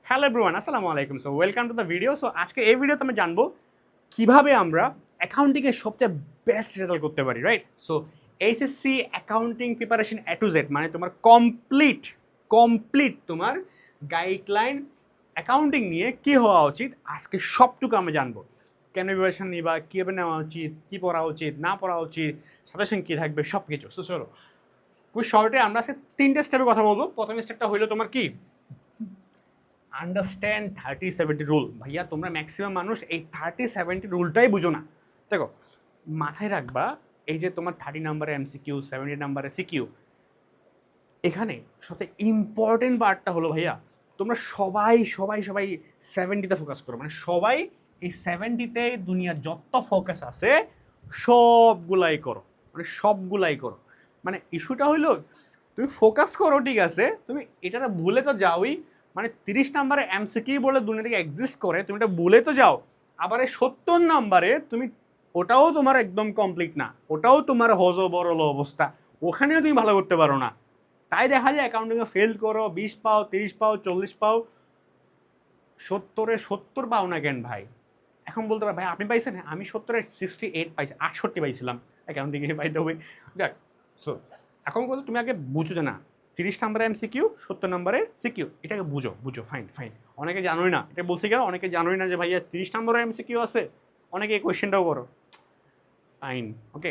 Hello everyone, আসসালামু আলাইকুম। So welcome to the video. So আজকে এই ভিডিওতে আমরা জানবো কিভাবে আমরা অ্যাকাউন্টিংয়ে সবচেয়ে বেস্ট রেজাল্ট করতে পারি, right? So HSC accounting preparation A to Z, মানে তোমার কমপ্লিট তোমার গাইডলাইন অ্যাকাউন্টিং নিয়ে কি হওয়া উচিত আজকে সবটুকু আমরা জানবো। কেন প্রিপারেশন নিবা, কীভাবে নেওয়া উচিত, কী পড়া উচিত, না পড়া উচিত, সাজেশন কী থাকবে, সব কিছু। সো চলো খুব শর্টে আমরা আজকে তিনটে স্টেপে কথা বলবো। প্রথম স্টেপটা হইলো তোমার কি, আন্ডারস্ট্যান্ড 30-70 রুল। ভাইয়া তোমরা ম্যাক্সিমাম মানুষ এই 30-70 রুলটাই বুঝো না। দেখো, মাথায় রাখবা, এই যে তোমার 30 নাম্বারে এমসিকিউ, 70 নাম্বারে সিকিউ, এখানে সবথেকে ইম্পর্টেন্ট পার্টটা হলো ভাইয়া, তোমরা সবাই 70তে ফোকাস করো। মানে সবাই এই 70তে দুনিয়ার যত ফোকাস আছে সবগুলাই করো, মানে ইস্যুটা হইলো তুমি ফোকাস করো, ঠিক আছে, তুমি এটা ভুলে তো যাওই। মানে 30 নাম্বারে এমসিকিউ বলে দুনিয়া থেকে এক্সিস্ট করে, তুমি এটা ভুলে তো যাও। আবার এই 70 নাম্বারে তুমি, ওটাও তোমার একদম কমপ্লিট না, ওটাও তোমার হজবরল অবস্থা, ওখানেও তুমি ভালো করতে পারো না। তাই দেখা যায় অ্যাকাউন্টিংয়ে ফেল করো, 20 পাও, 30 পাও, 40 পাও, 70 পাও না কেন ভাই? এখন বলতে পারো ভাই আপনি পাইছেন? হ্যাঁ, আমি 70-এ 68 পাইছি, 68 পাইছিলাম অ্যাকাউন্টিংয়ে, বাই দ্য ওয়ে। যাক, সো এখন বলতো তুমি আগে বুঝো যে না 30 নাম্বারে এমসিকিউ, 70 নাম্বারে সিকিউ, এটাকে বুঝো। ফাইন। অনেকে জানোই না, এটা বলছি কেন, অনেকে জানোই না যে ভাইয়া 30 নাম্বারে এমসিকিউ আছে, অনেকে এই কোয়েশ্চেনটাও করো। ফাইন, ওকে।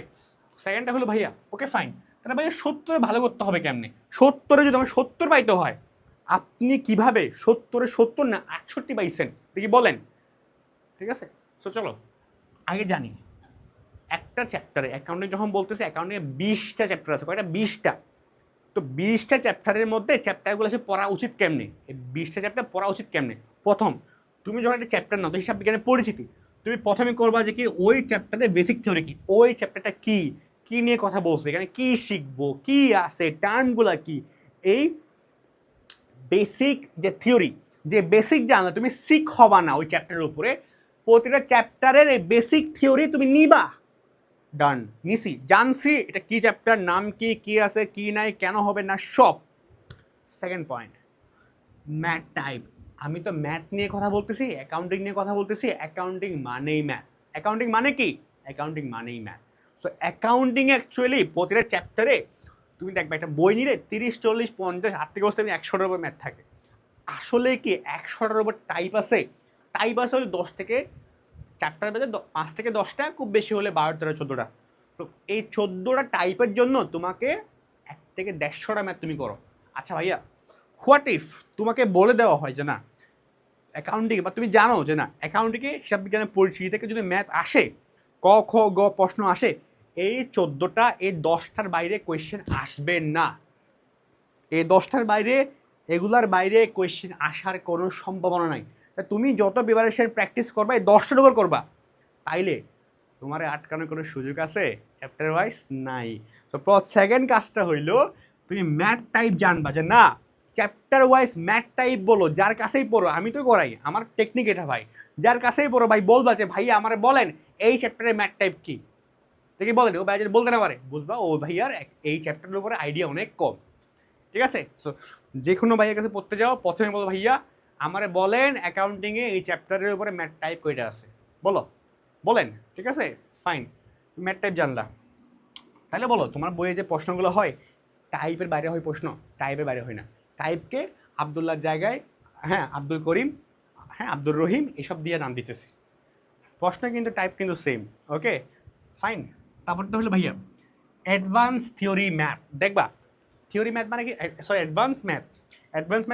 সেকেন্ডটা হলো ভাইয়া, ওকে ফাইন, তাহলে ভাইয়া 70-এ ভালো করতে হবে কেমনে? 70-এ যদি আমার 70 পাইতে হয়, আপনি কিভাবে 70-এ 70 না 68 পাইছেন দেখি বলেন, ঠিক আছে? সো চলো আগে জানি, একটা চ্যাপ্টারে অ্যাকাউন্টিং যখন বলতেছে, অ্যাকাউন্টিংয়ে 20টা চ্যাপ্টার আছে, কয়টা? 20টা। তো 20টা চ্যাপ্টারের মধ্যে চ্যাপ্টারগুলো সে পড়া উচিত কেমনে, এই 20টা চ্যাপ্টার পড়া উচিত কেমনে? প্রথম, তুমি যখন একটা চ্যাপ্টার নাও তো হিসাব বিজ্ঞানের পরিচিতি, তুমি প্রথমে করবা যে কি ওই চ্যাপ্টারের বেসিক থিওরি কি, ওই চ্যাপ্টারটা কি কি নিয়ে কথা বলছে, এখানে কি শিখবো, কি আছে, টার্মগুলা কি, এই বেসিক যে থিওরি, যে বেসিক জানো তুমি শিখ হবা না ওই চ্যাপ্টারের উপরে, প্রতিটা চ্যাপ্টারের এই বেসিক থিওরি তুমি নিবা। ডান, নিছি, জানছি এটা কি চ্যাপ্টার, নাম কি, কি আছে কি নাই, কেন হবে না, সব। Second point, math type. আমি তো ম্যাথ নিয়ে কথা বলতেছি, অ্যাকাউন্টিং নিয়ে কথা বলতেছি। অ্যাকাউন্টিং মানেই ম্যাথ। অ্যাকাউন্টিং মানে কি? অ্যাকাউন্টিং মানেই ম্যাথ। সো অ্যাকাউন্টিং অ্যাকচুয়ালি প্রতিটা চ্যাপ্টারে তুমি দেখবে একটা বই নিলে 30, 40, 50, 8 থেকে বসতে 100টার উপর ম্যাথ থাকে। আসলে কি 100টার উপর টাইপ আছে? টাইপ আছে হলে 10 থেকে, চ্যাপ্টার বেঁধে 5 থেকে 10টা, খুব বেশি হলে 12, 13, 14টা। তো এই 14টা টাইপের জন্য তোমাকে 1 থেকে 150টা ম্যাথ তুমি করো। আচ্ছা ভাইয়া, হোয়াট ইফ তোমাকে বলে দেওয়া হয় যে না অ্যাকাউন্টিং, বা তুমি জানো যে না অ্যাকাউন্টিংয়ে হিসাব বিজ্ঞানের পরিচিতি থেকে যদি ম্যাথ আসে, ক খ গ প্রশ্ন আসে, এই 14টা, এই 10টার বাইরে কোয়েশ্চেন আসবে না। এই 10টার বাইরে, এগুলার বাইরে কোয়েশ্চেন আসার কোনো সম্ভাবনা নাই। তুমি যত প্রিপারেশন প্র্যাকটিস করবা এই 10টার উপর করবা, তাইলে তোমার আটকানোর কোনো সুযোগ আছে চ্যাপ্টার ওয়াইজ? নাই। সো সেকেন্ড কাজটা হইলো তুমি ম্যাথ টাইপ জানবা যে না চ্যাপ্টার ওয়াইজ ম্যাথ টাইপ বলো, যার কাছেই পড়ো, আমি তো করাই, আমার টেকনিক এটা ভাই, যার কাছেই পড়ো ভাই বলবা যে ভাই আমার বলেন এই চ্যাপ্টারে ম্যাথ টাইপ কি, দেখি বলেন, ও ভাই যদি বলতে না পারে বুঝবা ও ভাইয়ার এই চ্যাপ্টারের উপরে আইডিয়া অনেক কম, ঠিক আছে? সো যে কোনো ভাইয়ের কাছে পড়তে যাও, প্রথমে বলো ভাইয়া আমারে বলেন অ্যাকাউন্টিংয়ে এই চ্যাপ্টারের উপরে ম্যাথ টাইপ কয়টা আছে, বলেন, ঠিক আছে? ফাইন, ম্যাথ টাইপ জানলা, তাহলে বলো তোমার বইয়ে যে প্রশ্নগুলো হয় টাইপের বাইরে হয় প্রশ্ন, টাইপের বাইরে হয় না। টাইপকে আবদুল্লার জায়গায়, হ্যাঁ আব্দুল করিম, হ্যাঁ আব্দুর রহিম, এসব দিয়ে নাম দিতেছে, প্রশ্ন কিন্তু টাইপ কিন্তু সেম। Okay fine. তারপরটা হলো ভাইয়া অ্যাডভান্স থিওরি ম্যাথ। দেখবা থিওরি ম্যাথ মানে কি, সরি অ্যাডভান্স ম্যাথ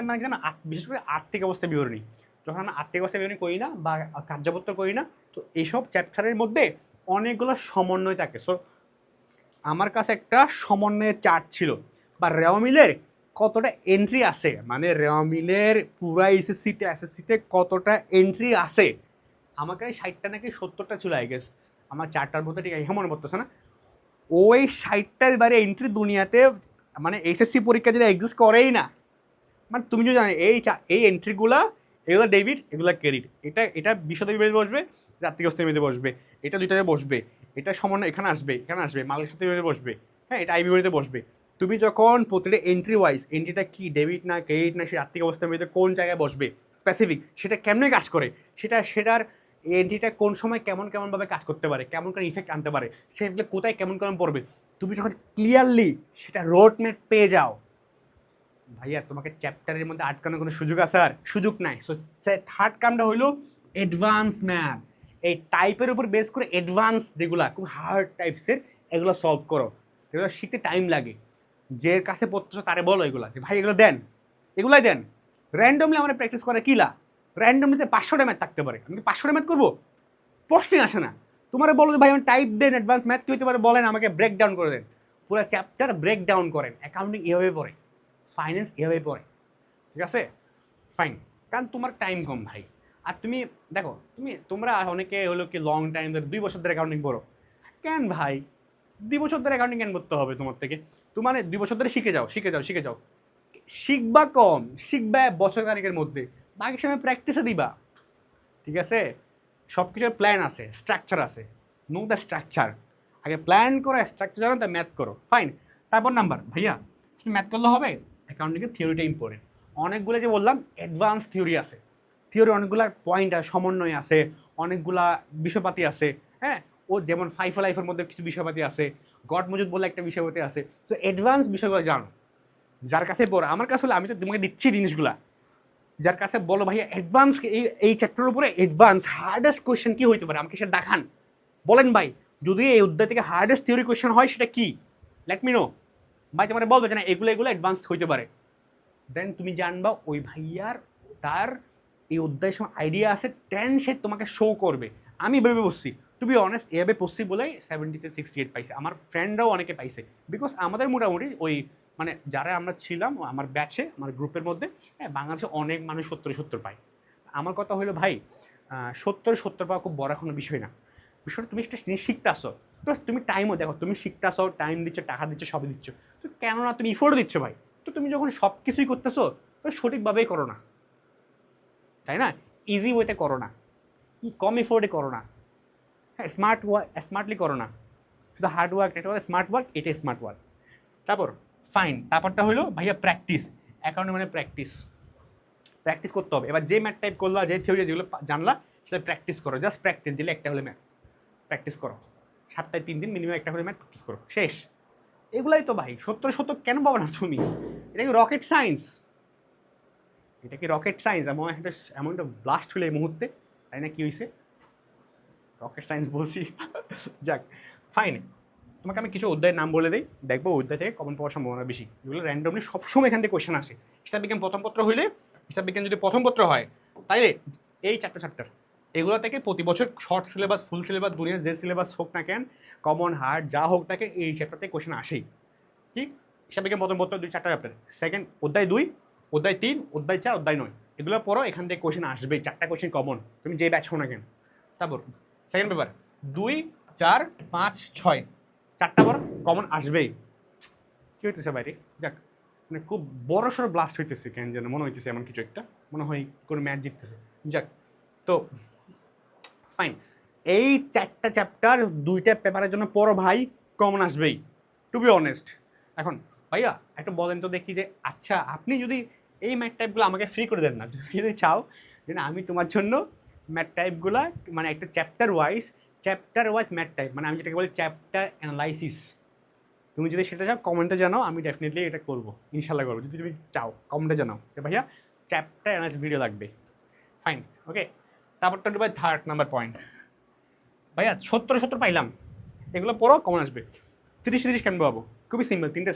মানে কি জানো, বিশেষ করে আর্থিক অবস্থা বিবরণী, যখন আমরা আর্থিক অবস্থা বিবরণী করি না বা কার্যপত্র করি না, তো এইসব চ্যাপ্টারের মধ্যে অনেকগুলো সমন্বয় থাকে। সো আমার কাছে একটা সমন্বয়ের চার্ট ছিল, বা রেওয়ামিলের কতটা এন্ট্রি আছে, মানে রেওয়ামিলের পুরা এসএসসিতে কতটা এন্ট্রি আছে, আমার কাছে 60টা নাকি 70টা ছিল আই গেস, আমার চারটার মধ্যে ঠিক আছে মনে পড়তেছে না। ওই 60টার বাইরে এন্ট্রি দুনিয়াতে, মানে এসএসসি পরীক্ষা যদি এক্সিস্ট করেই না, মানে তুমি যদি জানো এই এন্ট্রিগুলা, এগুলো ডেবিট, এগুলো ক্রেডিট, এটা বিশদ বিবরণী বসবে, আর্থিক অবস্থা বিবরণীতে বসবে, এটা দুইটাতে বসবে, এটা সমান এখানে আসবে মালিক সাথে বিবরণীতে বসবে, হ্যাঁ এটা আই বিবরণীতে বসবে। তুমি যখন প্রতিটা এন্ট্রি ওয়াইজ এন্ট্রিটা কি ডেবিট না ক্রেডিট না সে আর্থিক অবস্থার মধ্যে কোন জায়গায় বসবে স্পেসিফিক সেটা কেমনে কাজ করে সেটার এন্ট্রিটা কোন সময় কেমনভাবে কাজ করতে পারে কেমন করে ইফেক্ট আনতে পারে সেগুলো কোথায় কেমন পড়বে তুমি যখন ক্লিয়ারলি সেটা রোড ম্যাপ পেয়ে যাও ভাইয়া তোমাকে চ্যাপ্টারের মধ্যে আটকানোর কোনো সুযোগ আছে আর সুযোগ নাই। সো থার্ড কামটা হইলো অ্যাডভান্স ম্যাথ। এই টাইপের উপর বেস করে অ্যাডভান্স যেগুলো খুব হার্ড টাইপসের এগুলো সলভ করো, এগুলো শিখতে টাইম লাগে। যে কাছে পড়তেছো তারে বলো এগুলো যে ভাই এগুলো দেন, এগুলাই দেন। র্যান্ডমলি আমরা প্র্যাকটিস করা কিলা, র্যান্ডমলিতে 500টা ম্যাথ থাকতে পারে, আমি 500টা ম্যাথ করবো? প্রশ্নই আসে না। তোমার বলো যে ভাই আমি টাইপ দেন অ্যাডভান্স ম্যাথ কী হতে পারে বলেন, আমাকে ব্রেক ডাউন করে দেন, পুরো চ্যাপ্টার ব্রেক ডাউন করেন। অ্যাকাউন্টিং এভাবে পড়ে, ফাইন্যান্স এভাবে পড়ে, ঠিক আছে? ফাইন, কারণ তোমার টাইম কম ভাই। আর তুমি দেখো তোমরা অনেকে হলো কি লং টাইম ধরে 2 বছর ধরে অ্যাকাউন্টিং পড়ো। কেন ভাই 2 বছর ধরে অ্যাকাউন্টিং কেন করতে হবে তোমার থেকে? তোমার 2 বছর ধরে শিখে যাও। শিখবা কম, শিখবা বছর খানিকের মধ্যে, বাকি সময় প্র্যাকটিসে দিবা, ঠিক আছে? সব কিছুর প্ল্যান আছে, স্ট্রাকচার আছে। নো দ্য স্ট্রাকচার, আগে প্ল্যান করো, স্ট্রাকচার জানো, তা ম্যাথ করো। ফাইন, তারপর নাম্বার ভাইয়া তুমি ম্যাথ করলে হবে? অ্যাকাউন্টিংয়ের থিওরিটা ইম্পর্টেন্ট। অনেকগুলো যে বললাম অ্যাডভান্স থিওরি আছে, থিওরি অনেকগুলো পয়েন্ট আছে, সমন্বয় আছে, অনেকগুলা বিষয়পাতি আছে। হ্যাঁ, ও যেমন ফাইভ লাইফের মধ্যে কিছু বিষয়পাতি আছে, গড মজুদ বলে একটা বিষয়পাতি আছে। তো অ্যাডভান্স বিষয়গুলো জানো, যার কাছে পড়ো। আমার কাছে হলে আমি তো তোমাকে দিচ্ছি জিনিসগুলা, যার কাছে বলো ভাইয়া অ্যাডভান্স এই চ্যাপ্টারের উপরে অ্যাডভান্স হার্ডেস্ট কোয়েশ্চেন কী হইতে পারে আমাকে সেটা দেখান, বলেন ভাই। যদি এই অধ্যায় থেকে হার্ডেস্ট থিওরি কোয়েশ্চেন হয় সেটা কি, লেট মি নো ভাই। তোমার বলবে যে না এগুলো অ্যাডভান্স হইতে পারে, দেন তুমি জানবা ওই ভাইয়ার তার এই অধ্যায়ের সময় আইডিয়া আছে, দেন সে তোমাকে শো করবে। আমি ভেবে বসছি, টু বি অনেস্ট, এভাবে বসছি বলে 70-তে 68 পাইছে। আমার ফ্রেন্ডরাও অনেকে পাইছে, বিকজ আমাদের মোটামুটি ওই মানে যারা আমরা ছিলাম আমার ব্যাচে, আমার গ্রুপের মধ্যে, হ্যাঁ, বাংলাদেশে অনেক মানুষ 70 পায়। আমার কথা হলো ভাই 70 পাওয়া খুব বড় কোনো বিষয় না। বিষয়টা তুমি একটা জিনিস শিখতে আসো, তো তুমি টাইমও দেখো, তুমি শিখতে আসো, টাইম দিচ্ছ, টাকা দিচ্ছ, সবই দিচ্ছ, তো কেননা তুমি ইফোর্টও দিচ্ছ ভাই। তো তুমি যখন সব কিছুই করতেছো তো সঠিকভাবেই করো না, তাই না? ইজি ওয়েতে করো না, কম এফোর্টে করো না, হ্যাঁ, স্মার্টলি করো না। শুধু হার্ড ওয়ার্ক এটা স্মার্ট ওয়ার্ক, এটাই স্মার্ট ওয়ার্ক। তারপর ফাইন, তারপরটা হলো ভাইয়া প্র্যাকটিস। অ্যাকাউন্টে মানে প্র্যাকটিস করতে হবে। এবার যে ম্যাথ টাইপ করলা, যে থিওরি যেগুলো জানলা সেটা প্র্যাকটিস করো, জাস্ট প্র্যাকটিস দিলে একটা হলে ম্যাথ প্র্যাকটিস করো, সপ্তাহে 3 দিন মিনিমাম একটা করে ম্যাথ প্র্যাকটিস করো, শেষ। এগুলাই তো ভাই। 70 কেন পাবো না তুমি? এটা কি রকেট সায়েন্স? এমন একটা ব্লাস্ট হলো এই মুহূর্তে, তাই না? কি হয়েছে? রকেট সায়েন্স বলছি। যাক, ফাইন, তোমাকে আমি কিছু অধ্যায়ের নাম বলে দিই, দেখবো অধ্যায় থেকে কমন পাওয়ার সম্ভাবনা বেশি। এগুলো র্যান্ডমলি সবসময় এখান থেকে কোয়েশ্চেন আসে। হিসাব বিজ্ঞান প্রথম পত্র হইলে, হিসাব বিজ্ঞান যদি প্রথম পত্র হয় তাইলে এই চ্যাপ্টার এগুলো থেকে প্রতি বছর শর্ট সিলেবাস, ফুল সিলেবাস, দুনিয়ার যে সিলেবাস হোক না কেন, কমন হার্ড যা হোক না কেন, এই চ্যাপ্টার থেকে কোয়েশ্চেন আসেই। ঠিক, হিসাব বিজ্ঞান প্রথম পত্র 2-4টা চ্যাপ্টার, সেকেন্ড অধ্যায় 2, অধ্যায় 3, অধ্যায় 4, অধ্যায় 9, এগুলো পড়ো, এখান থেকে কোয়েশ্চেন আসবেই, 4টা কোয়েশ্চেন কমন, তুমি যে ব্যাচ হো না কেন। তারপর সেকেন্ড পেপার 2, 4, 5, 6, 4টা পর কমন আসবেই। কী হইতেছে বাইরে? যাক, মানে খুব বড় সড়ো ব্লাস্ট হইতেছে, কেন যেন মনে হইতেছে এমন কিছু একটা, মনে হয় কোনো ম্যাচ জিততেছে। যাক, তো ফাইন, এই 4টা চ্যাপ্টার 2টা পেপারের জন্য পড়ো ভাই, কমন আসবেই, টু বি অনেস্ট। এখন ভাইয়া একটা বলেন তো দেখি যে আচ্ছা আপনি যদি এই ম্যাথ টাইপগুলো আমাকে ফ্রি করে দেন না, যদি চাও যে না আমি তোমার জন্য ম্যাথ টাইপগুলো মানে একটা চ্যাপ্টার ওয়াইজ ম্যাথ টাইপ, মানে আমি যেটাকে বলি চ্যাপ্টার অ্যানালাইসিস, তুমি যদি সেটা চাও কমেন্টে জানাও, আমি ডেফিনেটলি এটা করবো, ইনশাল্লাহ করবো। যদি তুমি চাও কমেন্টে জানাও যে ভাইয়া চ্যাপ্টার অ্যানালাইসিস ভিডিও লাগবে, ফাইন, ওকে। তারপরটা ভাই থার্ড নাম্বার পয়েন্ট, ভাইয়া 70 পাইলাম, এগুলো পড়ো, কমন আসবে। 30 কেন পাবো? খুবই সিম্পল, 3টে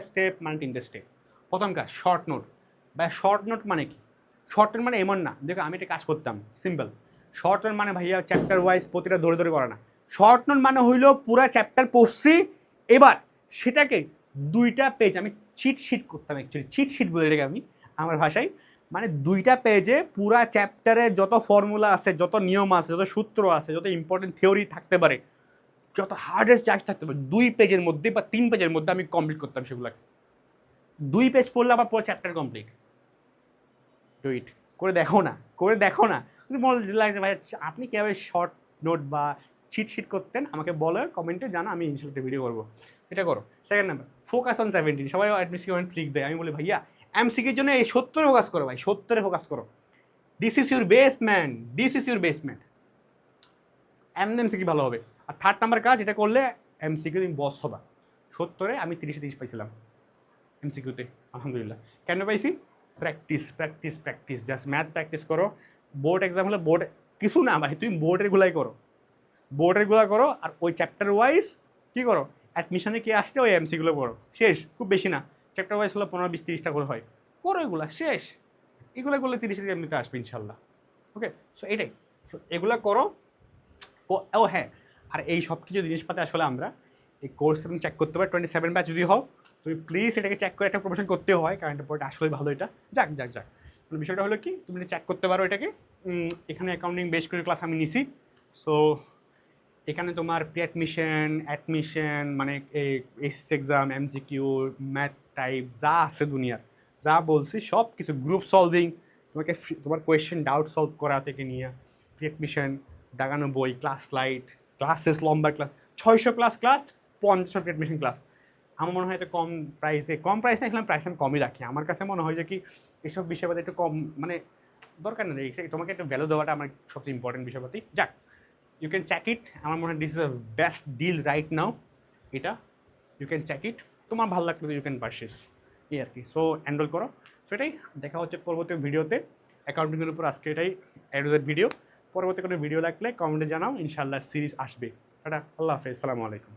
স্টেপ মানে 3টে স্টেপ। প্রথম কাজ শর্ট নোট। ভাই শর্ট নোট মানে কি? শর্ট নোট মানে এমন না, দেখো আমি একটা কাজ করতাম, সিম্পল। শর্ট নোট মানে ভাইয়া চ্যাপ্টার ওয়াইজ প্রতিটা ধরে করা না। শর্ট নোট মানে হইলো পুরা চ্যাপ্টার পড়ছি, এবার সেটাকে 2টা পেজ আমি চিট করতাম, অ্যাকচুয়ালি চিট বলে রেখে আমি আমার ভাষায়, মানে 2টা পেজে পুরা চ্যাপ্টারে যত ফর্মুলা আছে, যত নিয়ম আছে, যত সূত্র আছে, যত ইম্পর্টেন্ট থিওরি থাকতে পারে, যত হার্ডেস্ট জাজ থাকতে পারে, 2 পেজের মধ্যে বা 3 পেজের মধ্যে আমি কমপ্লিট করতাম সেগুলোকে। 2 পেজ পড়লে আমার পুরো চ্যাপ্টার কমপ্লিট। টুইট করে দেখো না যদি মনে লাগছে ভাই আপনি কীভাবে শর্ট নোট বা চিট করতেন আমাকে বলো, কমেন্টে জানা, আমি ইনশাল্লাহ ভিডিও করবো। এটা করো। Second number, focus on 17। সবাই এমসিকিউ ক্লিক দেয়, আমি বলি ভাইয়া এমসিকিউর জন্য এই 70 ফোকাস করো ভাই, 70 ফোকাস করো। This is your basement, this is your basement. MCQ ভালো হবে। আর থার্ড নাম্বার কাজ, এটা করলে এমসিকিউ তুমি বস হবা। 70-এ আমি 30-30 পাইছিলাম এমসিকিউতে, আলহামদুলিল্লাহ। কেন পাইছি? Practice practice practice, just math practice করো। বোর্ড এক্সাম হলে বোর্ড কিছু না ভাই, তুমি বোর্ডেরগুলাই করো, বোর্ডেরগুলো করো। আর ওই চ্যাপ্টার ওয়াইজ কী করো, অ্যাডমিশনে কি আসছে ওই এমসিগুলো পড়ো, শেষ। খুব বেশি না, চ্যাপ্টার ওয়াইজ হলো 15-20-30টা করে হয়, করো এগুলো, শেষ। এগুলো করলে 30 এমনিতে আসবে ইনশাল্লাহ। ওকে, সো এটাই, সো এগুলো করো। ও হ্যাঁ, আর এই সব কিছু জিনিসপাতি আসলে আমরা এই কোর্স এবং চেক করতে পারি। 27 ব্যাচ যদি হও তুমি প্লিজ এটাকে চেক করে একটা প্রমোশন করতে হয়, কারণ এটা পড়াটা আসলে ভালো। এটা যাক যাক যাক, বিষয়টা হলো কি, তুমি চেক করতে পারো এটাকে। এখানে অ্যাকাউন্টিং বেশ করে ক্লাস আমি নিছি। সো এখানে তোমার প্রি অ্যাডমিশন, অ্যাডমিশন, মানে SS exam, MCQ, math type যা আছে দুনিয়ার, যা বলছি সব কিছু, গ্রুপ সলভিং, তোমাকে তোমার কোয়েশ্চেন ডাউট সলভ করা থেকে নিয়ে প্রি অ্যাডমিশন, দাগানো বই, ক্লাস লাইট, ক্লাসেস, লম্বা class, 600 class, 50 pre admission class. আমার মনে হয় এটা কম প্রাইসে, কম প্রাইস না, এখানে প্রাইস আমি কমই রাখি। আমার কাছে মনে হয় যে কি এসব বিষয়পাতি একটু কম, মানে দরকার নেই, তোমাকে একটু ভ্যালু দেওয়াটা আমার সবচেয়ে ইম্পর্টেন্ট বিষয়পাতি। যাক, ইউ ক্যান চেক ইট। আমার মনে হয় this is the best deal right now. এটা ইউ ক্যান চেক ইট, তোমার ভালো লাগলে ইউ ক্যান পারচেস, এই আর কি। সো এনরোল করো। সো এটাই, দেখা হচ্ছে পরবর্তী ভিডিওতে। অ্যাকাউন্টিংয়ের উপর আজকে এটাই অ্যাডোজের ভিডিও। পরবর্তী কোনো ভিডিও লাগলে কমেন্টে জানাও, ইনশাআল্লাহ সিরিজ আসবে। এটা আল্লাহ হাফেজ, আসসালামু আলাইকুম।